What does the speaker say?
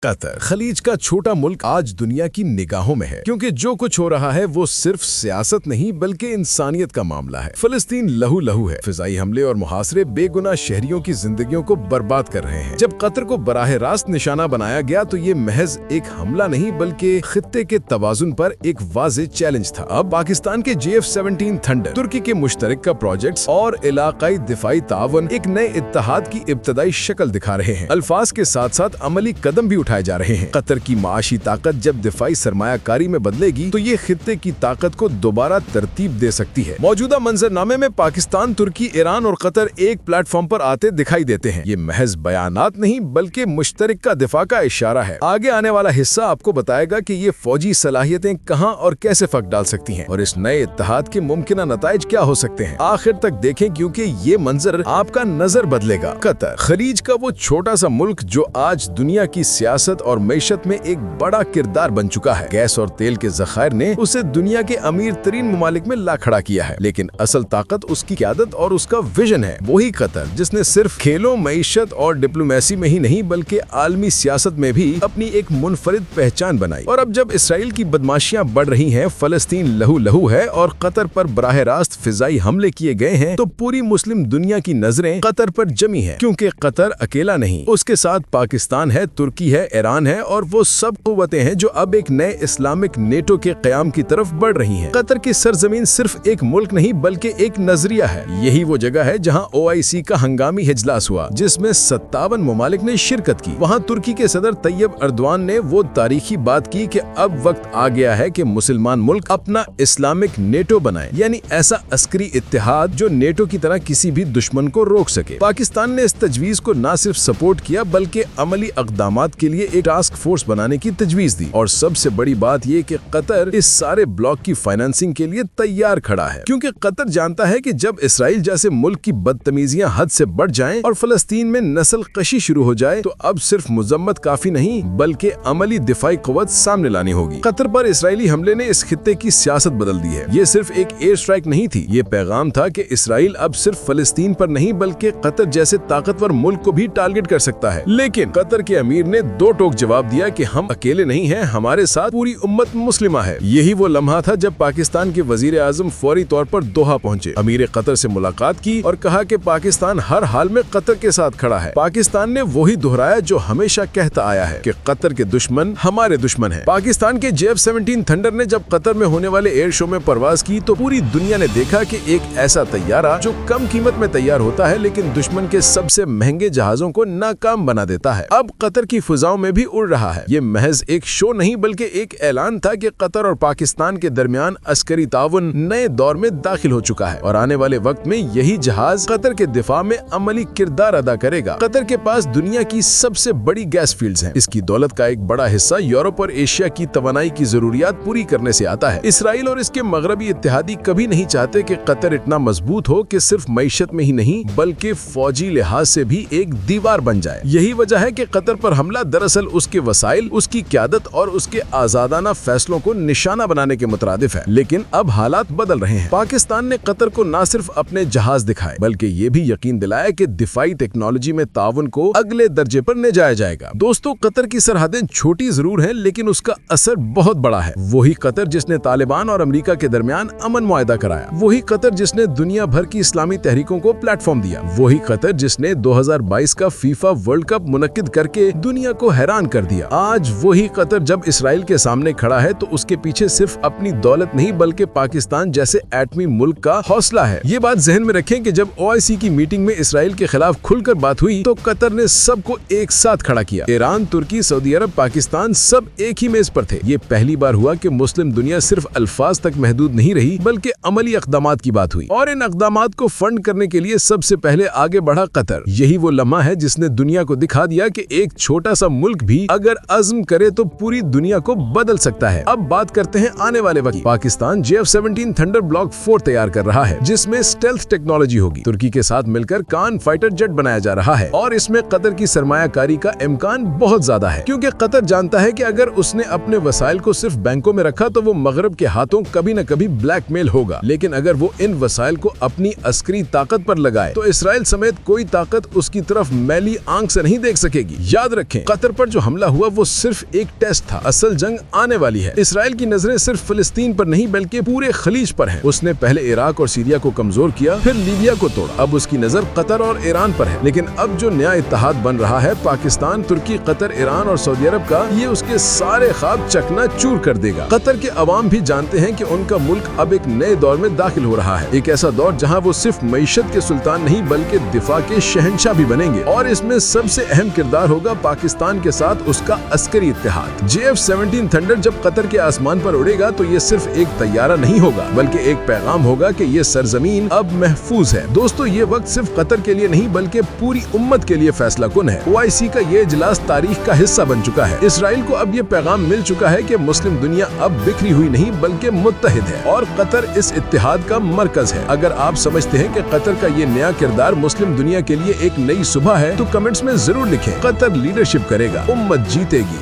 قطر खलीज का छोटा मुल्क आज दुनिया की निगाहों में है, क्योंकि जो कुछ हो रहा है वो सिर्फ सियासत नहीं बल्कि इंसानियत का मामला है। फलस्तीन लहू लहू है। फिजाई हमले और मुहासरे बेगुनाह शहरियों की जिंदगियों को बर्बाद कर रहे हैं। जब कतर को बराह रास्त निशाना बनाया गया तो ये महज एक हमला नहीं बल्कि खित्ते के तवाजुन पर एक वाज़ेह चैलेंज था। अब पाकिस्तान के JF-17 थंडर, तुर्की के मुश्तरका प्रोजेक्ट्स और इलाकाई दिफाई तावन एक नए इत्तेहाद की इब्तदाई शक्ल दिखा रहे हैं। अल्फाज के साथ साथ अमली कदम भी उठाए जा रहे हैं। कतर की माशी ताकत जब दिफाई सरमायाकारी में बदलेगी तो ये खित्ते की ताकत को दोबारा तरतीब दे सकती है। मौजूदा मंजरनामे में पाकिस्तान, तुर्की, ईरान और कतर एक प्लेटफॉर्म पर आते दिखाई देते हैं। ये महज बयानात नहीं बल्कि मुश्तरका दिफा का इशारा है। आगे आने वाला हिस्सा आपको बताएगा कि ये फौजी सलाहियतें कहां और कैसे फर्क डाल सकती हैं और इस नए इत्तेहाद के मुमकिन नताइज क्या हो सकते हैं। आखिर तक देखें क्योंकि ये मंजर आपका नजर बदलेगा। कतर खलीज का वो छोटा सा मुल्क जो आज दुनिया की सियासत और मईशत में एक बड़ा किरदार बन चुका है। गैस और तेल के ज़खायर ने उसे दुनिया के अमीर तरीन ममालिक में ला खड़ा किया है, लेकिन असल ताकत उसकी क़यादत और उसका विजन है। वही कतर जिसने सिर्फ खेलों, मईशत और डिप्लोमेसी में ही नहीं बल्कि आलमी सियासत में भी अपनी एक मुनफरिद पहचान बनाई। और अब जब इसराइल की बदमाशियां बढ़ रही हैं, फलस्तीन लहू लहू है और कतर पर बराह रास्त फिजाई हमले किए गए हैं, तो पूरी मुस्लिम दुनिया की नजरें कतर पर जमी है। क्योंकि कतर अकेला नहीं, उसके साथ पाकिस्तान है, तुर्की है, ईरान है और वो सब कुव्वतें हैं जो अब एक नए इस्लामिक नेटो के क़याम की तरफ बढ़ रही हैं। कतर की सरजमीन सिर्फ एक मुल्क नहीं बल्कि एक नजरिया है। यही वो जगह है जहां OIC का हंगामी इजलास हुआ जिसमें 57 ममालिक ने शिरकत की। वहां तुर्की के सदर तैयब अर्दवान ने वो तारीखी बात की कि अब वक्त आ गया है कि मुसलमान मुल्क अपना इस्लामिक नेटो बनाए, यानी ऐसा अस्करी इत्तेहाद जो नेटो की तरह किसी भी दुश्मन को रोक सके। पाकिस्तान ने इस तजवीज को न सिर्फ सपोर्ट किया बल्कि अमली इक़दामात के लिए एक टास्क फोर्स बनाने की तजवीज दी। और सबसे बड़ी बात ये कि कतर इस सारे ब्लॉक की फाइनेंसिंग के लिए तैयार खड़ा है, क्योंकि कतर जानता है कि जब इसराइल जैसे मुल्क की बदतमीजियां हद से बढ़ जाएं और फलस्तीन में नस्ल कशी शुरू हो जाए तो अब सिर्फ मुजम्मत काफी नहीं बल्कि अमली दिफाई कुव्वत सामने लानी होगी। कतर पर इसराइली हमले ने इस खित्ते की सियासत बदल दी है। ये सिर्फ एक एयर स्ट्राइक नहीं थी, ये पैगाम था कि इसराइल अब सिर्फ फलस्तीन पर नहीं बल्कि कतर जैसे ताकतवर मुल्क को भी टारगेट कर सकता है। लेकिन कतर के अमीर ने दो टोक जवाब दिया कि हम अकेले नहीं हैं, हमारे साथ पूरी उम्मत मुस्लिमा है। यही वो लम्हा था जब पाकिस्तान के वजीर आजम फौरी तौर पर दोहा पहुंचे, अमीर कतर से मुलाकात की और कहा कि पाकिस्तान हर हाल में कतर के साथ खड़ा है। पाकिस्तान ने वही दोहराया जो हमेशा कहता आया है कि कतर के दुश्मन हमारे दुश्मन है। पाकिस्तान के JF-17 थंडर ने जब कतर में होने वाले एयर शो में परवाज की तो पूरी दुनिया ने देखा कि एक ऐसा तैयारा जो कम कीमत में तैयार होता है लेकिन दुश्मन के सबसे महंगे जहाजों को नाकाम बना देता है, अब कतर की फिजाओं में भी उड़ रहा है। ये महज एक शो नहीं बल्कि एक ऐलान था कि कतर और पाकिस्तान के दरमियान अस्करी ताउन नए दौर में दाखिल हो चुका है और आने वाले वक्त में यही जहाज कतर के दिफा में अमली किरदार अदा करेगा। कतर के पास दुनिया की सबसे बड़ी गैस फील्ड्स हैं। इसकी दौलत का एक बड़ा हिस्सा यूरोप और एशिया की तवानाई की जरूरियात पूरी करने से आता है। इसराइल और इसके मगरबी इत्तेहादी कभी नहीं चाहते कि कतर इतना मजबूत हो कि सिर्फ मईशत में ही नहीं बल्कि फौजी लिहाज से भी एक दीवार बन जाए। यही वजह है कि कतर पर हमला दरअसल उसके वसाइल, उसकी क़यादत और उसके आजादाना फैसलों को निशाना बनाने के मुतरादिफ है। लेकिन अब हालात बदल रहे हैं। पाकिस्तान ने कतर को न सिर्फ अपने जहाज दिखाए बल्कि ये भी यकीन दिलाया कि दिफाई टेक्नोलॉजी में ताउन को अगले दर्जे पर ले जाया जाएगा। दोस्तों, कतर की सरहदें छोटी जरूर हैं लेकिन उसका असर बहुत बड़ा है। वही कतर जिसने तालिबान और अमेरिका के दरमियान अमन मुआहदा कराया, वही कतर जिसने दुनिया भर की इस्लामी तहरीकों को प्लेटफॉर्म दिया, वही कतर जिसने 2022 का फीफा वर्ल्ड कप मुनक्किद करके दुनिया को हैरान कर दिया। आज वही कतर जब इसराइल के सामने खड़ा है तो उसके पीछे सिर्फ अपनी दौलत नहीं बल्कि पाकिस्तान जैसे एटमी मुल्क का हौसला है। ये बात जहन में रखें कि जब OIC की मीटिंग में इसराइल के खिलाफ खुलकर बात हुई तो कतर ने सबको एक साथ खड़ा किया। ईरान, तुर्की, सऊदी अरब, पाकिस्तान सब एक ही मेज पर थे। ये पहली बार हुआ कि मुस्लिम दुनिया सिर्फ अल्फाज तक महदूद नहीं रही बल्कि अमली इक़दामात की बात हुई और इन इक़दामात को फंड करने के लिए सबसे पहले आगे बढ़ा कतर। यही वो लम्हा है जिसने दुनिया को दिखा दिया कि एक छोटा सा मुल्क भी अगर अज़्म करे तो पूरी दुनिया को बदल सकता है। अब बात करते हैं आने वाले वक्त। पाकिस्तान JF-17 थंडर ब्लॉक 4 तैयार कर रहा है जिसमें स्टेल्थ टेक्नोलॉजी होगी। तुर्की के साथ मिलकर कान फाइटर जेट बनाया जा रहा है और इसमें कतर की सरमायाकारी का इम्कान बहुत ज्यादा है, क्योंकि कतर जानता है कि अगर उसने अपने वसाइल को सिर्फ बैंकों में रखा तो वो मगरब के हाथों कभी न कभी ब्लैकमेल होगा, लेकिन अगर वो इन वसाइल को अपनी अस्करी ताकत पर लगाए तो इसराइल समेत कोई ताकत उसकी तरफ मैली आंख से नहीं देख सकेगी। याद रखें, कतर قطر पर जो हमला हुआ वो सिर्फ एक टेस्ट था, असल जंग आने वाली है। इसराइल की नजरें सिर्फ फिलिस्तीन पर नहीं बल्कि पूरे खलीज पर हैं। उसने पहले इराक और सीरिया को कमजोर किया, फिर लीबिया को तोड़ा, अब उसकी नजर कतर और ईरान पर है। लेकिन अब जो नया इत्तेहाद बन रहा है पाकिस्तान, तुर्की, कतर, ईरान और सऊदी अरब का, ये उसके सारे ख्वाब चकनाचूर कर देगा। कतर के अवाम भी जानते हैं कि उनका मुल्क अब एक नए दौर में दाखिल हो रहा है, एक ऐसा दौर जहां वो सिर्फ मईशत के सुल्तान नहीं बल्कि दिफा के शहंशाह भी बनेंगे। और इसमें सबसे अहम किरदार होगा पाकिस्तान के साथ उसका अस्करी इत्तेहाद। JF-17 थंडर जब कतर के आसमान पर उड़ेगा तो ये सिर्फ एक तैयारा नहीं होगा बल्कि एक पैगाम होगा कि ये सरजमीन अब महफूज है। दोस्तों, ये वक्त सिर्फ कतर के लिए नहीं बल्कि पूरी उम्मत के लिए फैसला कुन है। OIC का ये इजलास तारीख का हिस्सा बन चुका है। इसराइल को अब ये पैगाम मिल चुका है कि मुस्लिम दुनिया अब बिखरी हुई नहीं बल्कि मुत्तहिद है और कतर इस इत्तेहाद का मरकज है। अगर आप समझते हैं कि कतर का ये नया किरदार मुस्लिम दुनिया के लिए एक नई सुबह है तो कमेंट्स में जरूर लिखें। कतर लीडरशिप करेगा, उम्मत जीतेगी।